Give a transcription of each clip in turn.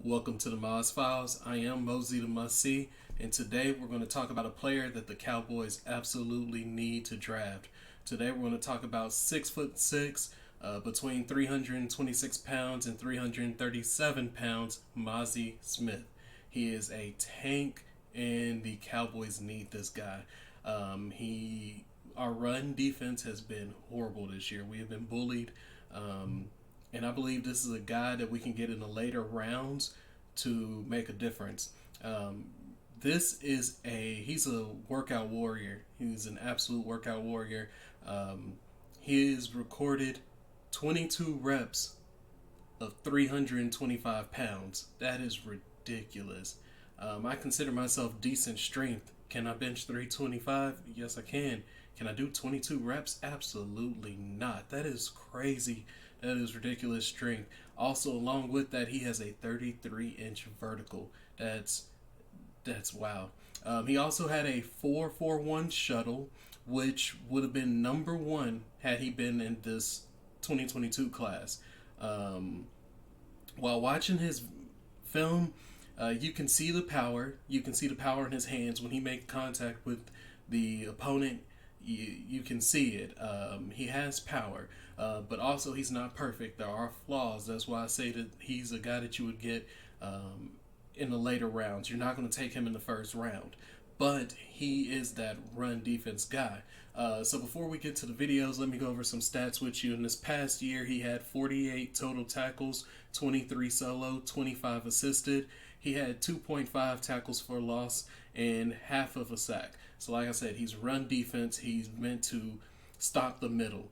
Welcome to the Mazi Files. I am Mazi the Must See, and today we're going to talk about a player that the Cowboys absolutely need to draft. Today we're going to talk about 6'6", between 326 pounds and 337 pounds, Mazi Smith. He is a tank, and the Cowboys need this guy. Our run defense has been horrible this year. We have been bullied. And I believe this is a guy that we can get in the later rounds to make a difference. He's a workout warrior. He's an absolute workout warrior. He has recorded 22 reps of 325 pounds. That is ridiculous. I consider myself decent strength. Can I bench 325? Yes, I can. Can I do 22 reps? Absolutely not. That is crazy. That is ridiculous strength. Also, along with that, he has a 33-inch vertical. That's wow. He also had a 4.41 shuttle, which would have been number one had he been in this 2022 class. While watching his film, you can see the power. You can see the power in his hands when he makes contact with the opponent. You can see it. He has power, but also he's not perfect. There are flaws. That's why I say that he's a guy that you would get in the later rounds. You're not going to take him in the first round, but he is that run defense guy. So before we get to the videos, let me go over some stats with you. In this past year, he had 48 total tackles, 23 solo, 25 assisted. He had 2.5 tackles for loss and half of a sack. So like I said, he's run defense. He's meant to stop the middle.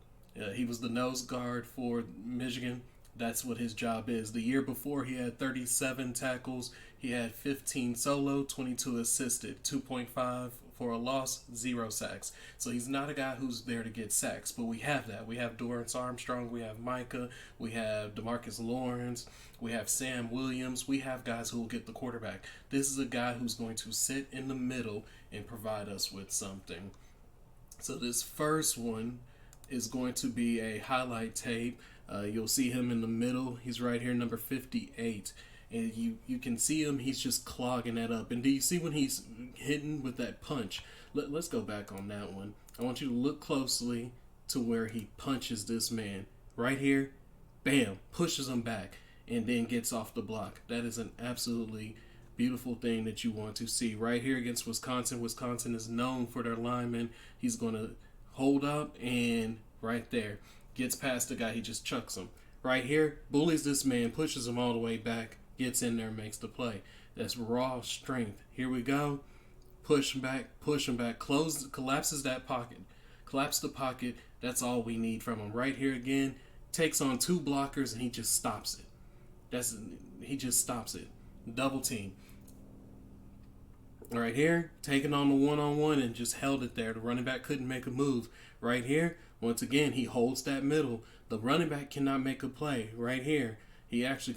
He was the nose guard for Michigan. That's what his job is. The year before, he had 37 tackles. He had 15 solo, 22 assisted, 2.5 for a loss, 0 sacks. So he's not a guy who's there to get sacks, but we have that. We have Dorrance Armstrong, we have Micah, we have DeMarcus Lawrence, we have Sam Williams. We have guys who will get the quarterback. This is a guy who's going to sit in the middle and provide us with something. So this first one is going to be a highlight tape. You'll see him in the middle. He's right here, number 58. And you can see him, he's just clogging that up. And do you see when he's hitting with that punch? Let's go back on that one. I want you to look closely to where he punches this man. Right here, bam, pushes him back, and then gets off the block. That is an absolutely beautiful thing that you want to see. Right here against Wisconsin. Wisconsin is known for their linemen. He's going to hold up, and right there, gets past the guy, he just chucks him. Right here, bullies this man, pushes him all the way back, gets in there, makes the play. That's raw strength. Here we go. Push him back, collapses that pocket. Collapse the pocket. That's all we need from him. Right here again, takes on 2 blockers, and he just stops it. He just stops it. Double team. Right here, taking on the one-on-one and just held it there. The running back couldn't make a move. Right here, once again, he holds that middle. The running back cannot make a play. Right here, he actually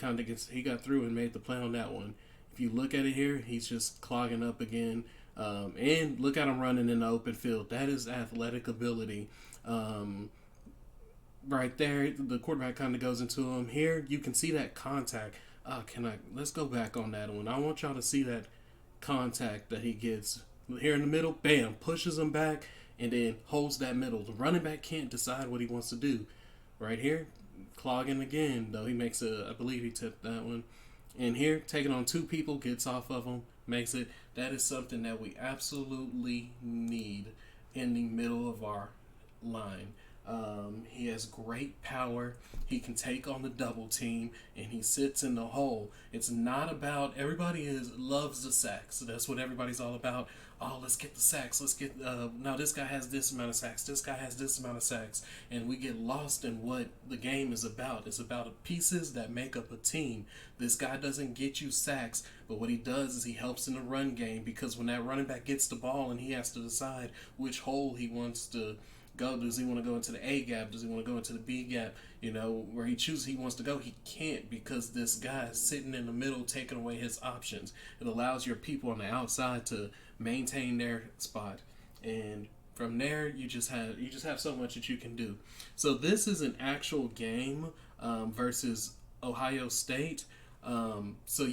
he got through and made the play on that one. If you look at it here, he's just clogging up again. And look at him running in the open field. That is athletic ability. Right there, the quarterback kind of goes into him. Here, you can see that contact. Let's go back on that one. I want y'all to see that contact that he gets here in the middle. Bam, pushes him back and then holds that middle. The running back can't decide what he wants to do. Right here, clogging again, though he makes I believe he tipped that one. And here, taking on 2 people, gets off of him, makes it. That is something that we absolutely need in the middle of our line. He has great power. He can take on the double team, and he sits in the hole. It's not about loves the sacks. So that's what everybody's all about. Oh, let's get the sacks. Let's get now this guy has this amount of sacks. This guy has this amount of sacks, and we get lost in what the game is about. It's about pieces that make up a team. This guy doesn't get you sacks, but what he does is he helps in the run game, because when that running back gets the ball and he has to decide which hole he wants to go. Does he want to go into the A gap? Does he want to go into the B gap? Where he chooses he wants to go, he can't, because this guy is sitting in the middle taking away his options. It allows your people on the outside to maintain their spot, and from there you just have so much that you can do. So this is an actual game versus Ohio State. So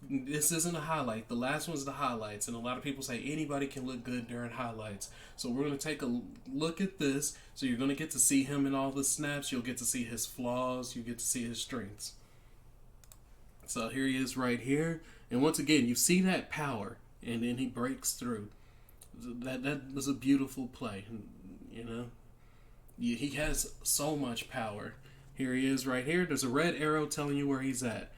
this isn't a highlight. The last one's the highlights, and a lot of people say anybody can look good during highlights. So we're going to take a look at this. So you're going to get to see him in all the snaps. You'll get to see his flaws. You get to see his strengths. So here he is right here, and once again, you see that power, and then he breaks through. That was a beautiful play, you know. He has so much power. Here he is right here. There's a red arrow telling you where he's at.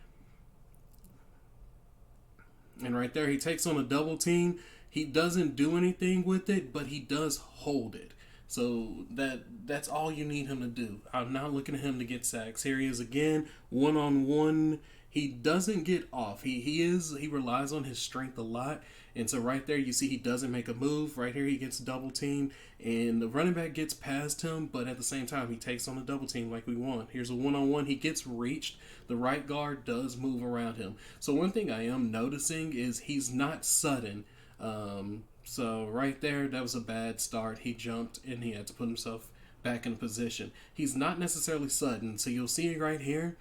And right there, he takes on a double team. He doesn't do anything with it, but he does hold it. So that's all you need him to do. I'm not looking at him to get sacks. Here he is again, one-on-one. He doesn't get off. He relies on his strength a lot. And so right there, you see he doesn't make a move. Right here, he gets double teamed, and the running back gets past him, but at the same time, he takes on a double team like we want. Here's a one-on-one. He gets reached. The right guard does move around him. So one thing I am noticing is he's not sudden. So right there, that was a bad start. He jumped, and he had to put himself back in position. He's not necessarily sudden. So you'll see it right here.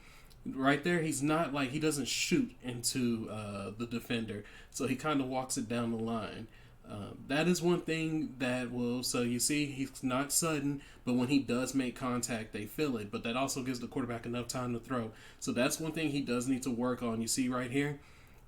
Right there, he's not like, he doesn't shoot into the defender, so he kind of walks it down the line. That is one thing that will, so you see he's not sudden, but when he does make contact, they feel it, but that also gives the quarterback enough time to throw. So that's one thing he does need to work on. You see right here,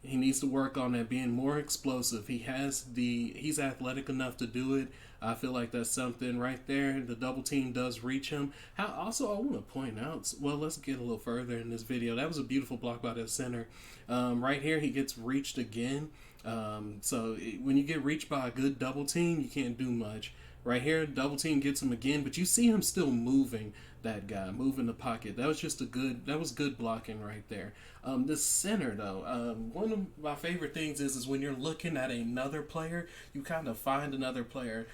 he needs to work on that, being more explosive. He's athletic enough to do it. I feel like that's something right there. The double team does reach him. Also, I want to point out, well, let's get a little further in this video. That was a beautiful block by the center. Right here, he gets reached again. When you get reached by a good double team, you can't do much. Right here, double team gets him again, but you see him still moving that guy, moving the pocket. That was good blocking right there. The center, though, one of my favorite things is when you're looking at another player, you kind of find another player.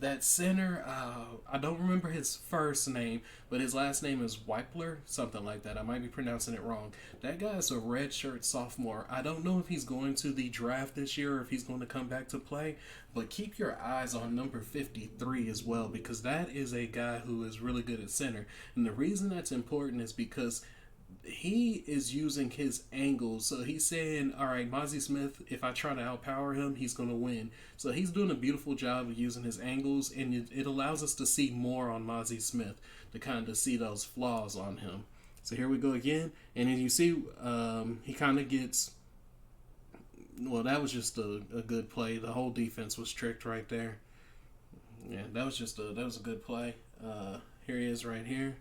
That center, I don't remember his first name, but his last name is Weipler, something like that. I might be pronouncing it wrong. That guy is a redshirt sophomore. I don't know if he's going to the draft this year or if he's going to come back to play, but keep your eyes on number 53 as well, because that is a guy who is really good at center. And the reason that's important is because he is using his angles. So he's saying, all right, Mazi Smith, if I try to outpower him, he's going to win. So he's doing a beautiful job of using his angles, and it allows us to see more on Mazi Smith, to kind of see those flaws on him. So here we go again. And then you see he kind of gets, well, that was just a good play. The whole defense was tricked right there. Yeah, that was a good play. Here he is right here.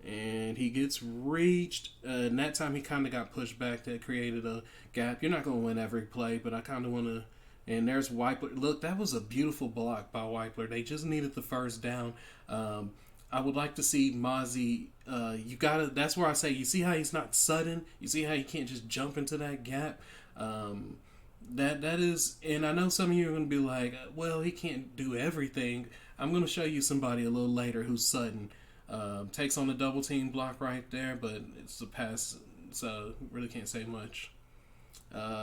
And he gets reached. And that time he kind of got pushed back. That created a gap. You're not going to win every play, but I kind of want to. And there's Weipler. Look, that was a beautiful block by Weipler. They just needed the first down. I would like to see Mazi. That's where I say, you see how he's not sudden? You see how he can't just jump into that gap? That is, and I know some of you are going to be like, well, he can't do everything. I'm going to show you somebody a little later who's sudden. Takes on a double team block right there, but it's a pass, so really can't say much.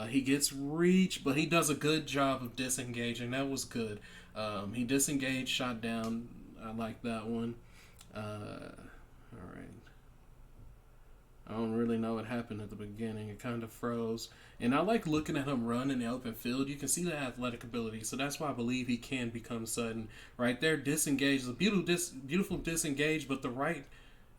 He gets reached, but he does a good job of disengaging. That was good. He disengaged, shot down. I like that one. All right. I don't really know what happened at the beginning. It kind of froze. And I like looking at him run in the open field. You can see the athletic ability. So that's why I believe he can become sudden. Right there, disengage. It's a beautiful disengage, but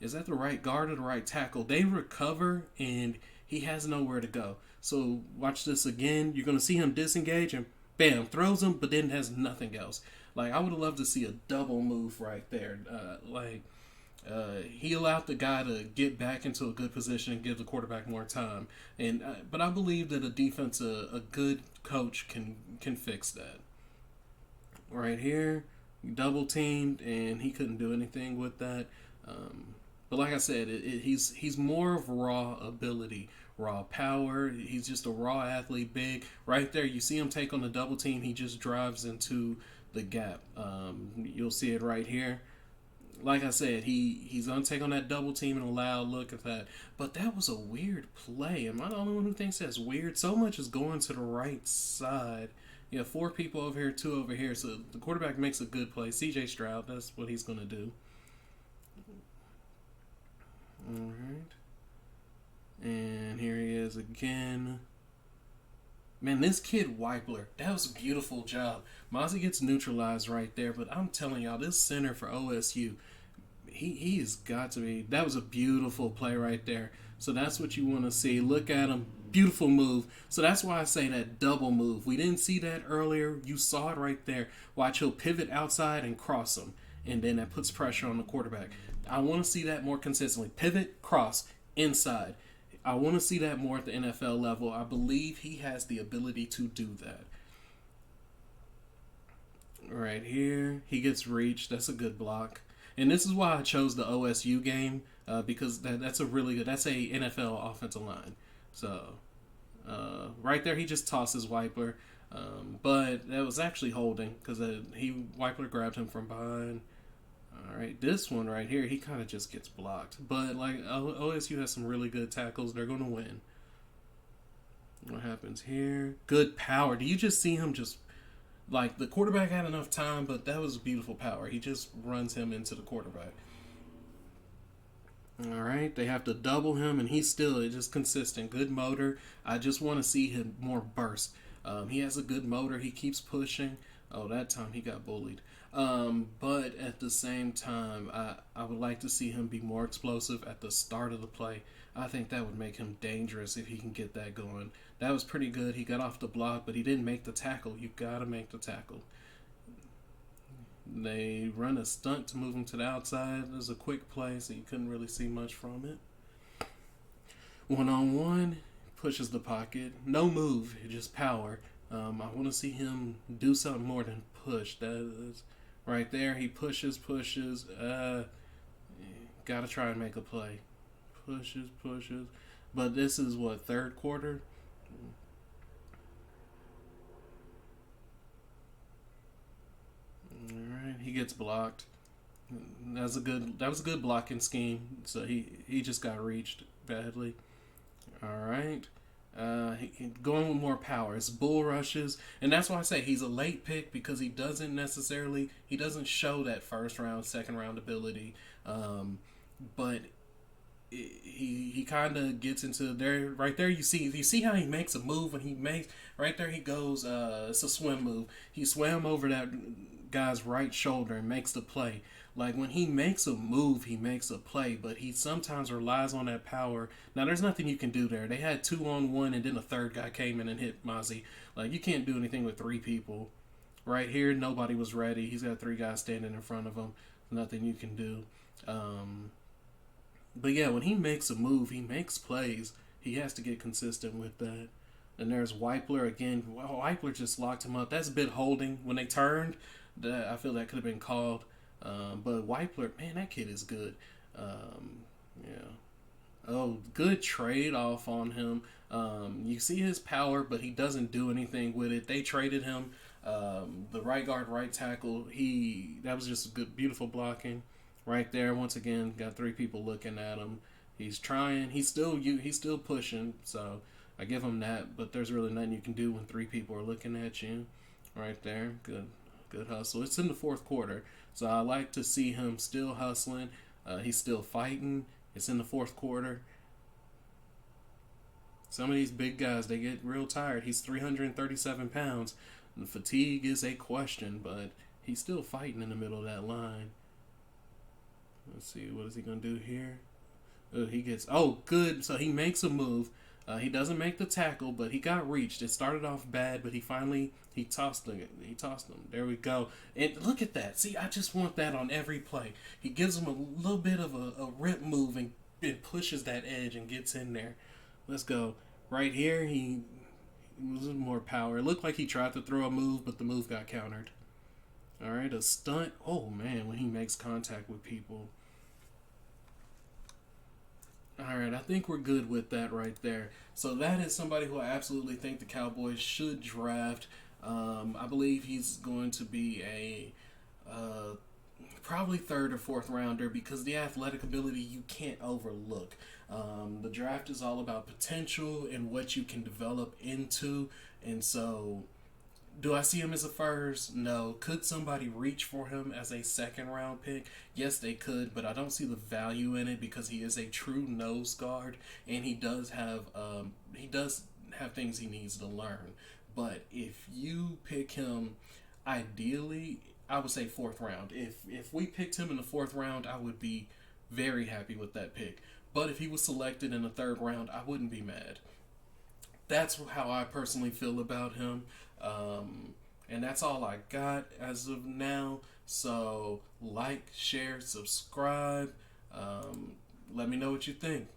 is that the right guard or the right tackle? They recover, and he has nowhere to go. So watch this again. You're going to see him disengage, and bam, throws him, but then has nothing else. Like, I would have loved to see a double move right there. He allowed the guy to get back into a good position and give the quarterback more time. But I believe that a good coach can fix that. Right here, double teamed, and he couldn't do anything with that. But like I said, he's more of raw ability, raw power. He's just a raw athlete, big. Right there, you see him take on the double team. He just drives into the gap. You'll see it right here. Like I said, he's going to take on that double team and allow a look at that. But that was a weird play. Am I the only one who thinks that's weird? So much is going to the right side. You have 4 people over here, 2 over here. So the quarterback makes a good play. C.J. Stroud, that's what he's going to do. All right. And here he is again. Man, this kid Weipler, that was a beautiful job. Mazi gets neutralized right there, but I'm telling y'all, this center for OSU, he has got to be. That was a beautiful play right there. So that's what you want to see. Look at him. Beautiful move. So that's why I say that double move. We didn't see that earlier. You saw it right there. Watch, he'll pivot outside and cross him. And then that puts pressure on the quarterback. I want to see that more consistently. Pivot, cross, inside. I want to see that more at the NFL level. I believe he has the ability to do that. Right here, he gets reached. That's a good block. And this is why I chose the OSU game because that's a really good. That's a NFL offensive line. So right there, he just tosses Weipler, but that was actually holding because Weipler grabbed him from behind. All right, this one right here, he kind of just gets blocked. But like OSU has some really good tackles. They're going to win. What happens here? Good power. Do you just see him just like the quarterback had enough time, but that was beautiful power. He just runs him into the quarterback. All right, they have to double him, and he's still just consistent. Good motor. I just want to see him more burst. He has a good motor. He keeps pushing. Oh, that time he got bullied. But at the same time, I would like to see him be more explosive at the start of the play. I think that would make him dangerous if he can get that going. That was pretty good. He got off the block, but he didn't make the tackle. You got to make the tackle. They run a stunt to move him to the outside. It was a quick play, so you couldn't really see much from it. 1-on-1, pushes the pocket. No move, just power. I want to see him do something more than push. That is right there. He pushes. Got to try and make a play. Pushes. But this is what, third quarter? All right, he gets blocked. That was a good blocking scheme. So he just got reached badly. All right. Going with more power. It's bull rushes, and that's why I say he's a late pick because he doesn't show that first round, second round ability, but he kind of gets into there. Right there, you see how he makes a move when he makes right there. He goes, it's a swim move. He swam over that guy's right shoulder and makes the play. Like when he makes a move, he makes a play, but he sometimes relies on that power. Now, there's nothing you can do there. They had 2-on-1, and then a third guy came in and hit Mazi. Like, you can't do anything with three people. Right here, nobody was ready. He's got three guys standing in front of him. Nothing you can do. But yeah, when he makes a move, he makes plays. He has to get consistent with that. And there's Weipler again. Well, Weipler just locked him up. That's a bit holding. When they turned, I feel that could have been called. But Weipler, man, that kid is good. Yeah. Oh, good trade off on him. You see his power, but he doesn't do anything with it. They traded him. The right guard, right tackle. That was just good, beautiful blocking right there. Once again, got three people looking at him. He's trying. He's still pushing. So I give him that. But there's really nothing you can do when three people are looking at you. Right there, good hustle. It's in the fourth quarter. So I like to see him still hustling. He's still fighting. It's in the fourth quarter. Some of these big guys, they get real tired. He's 337 pounds. The fatigue is a question, but he's still fighting in the middle of that line. Let's see, what is he going to do here? Good. So he makes a move. He doesn't make the tackle, but he got reached. It started off bad, but he tossed him. There we go. And look at that. See, I just want that on every play. He gives him a little bit of a rip move and it pushes that edge and gets in there. Let's go. Right here, he was more power. It looked like he tried to throw a move, but the move got countered. All right, a stunt. Oh, man, when he makes contact with people. All right, I think we're good with that right there. So that is somebody who I absolutely think the Cowboys should draft. I believe he's going to be a probably third or fourth rounder because the athletic ability you can't overlook. The draft is all about potential and what you can develop into, and so Do I see him as a first? No. Could somebody reach for him as a second round pick? Yes, they could, but I don't see the value in it because he is a true nose guard and he does have things he needs to learn. But if you pick him, ideally, I would say fourth round. If we picked him in the fourth round, I would be very happy with that pick. But if he was selected in the third round, I wouldn't be mad. That's how I personally feel about him. And that's all I got as of now. So, like, share, subscribe. Let me know what you think.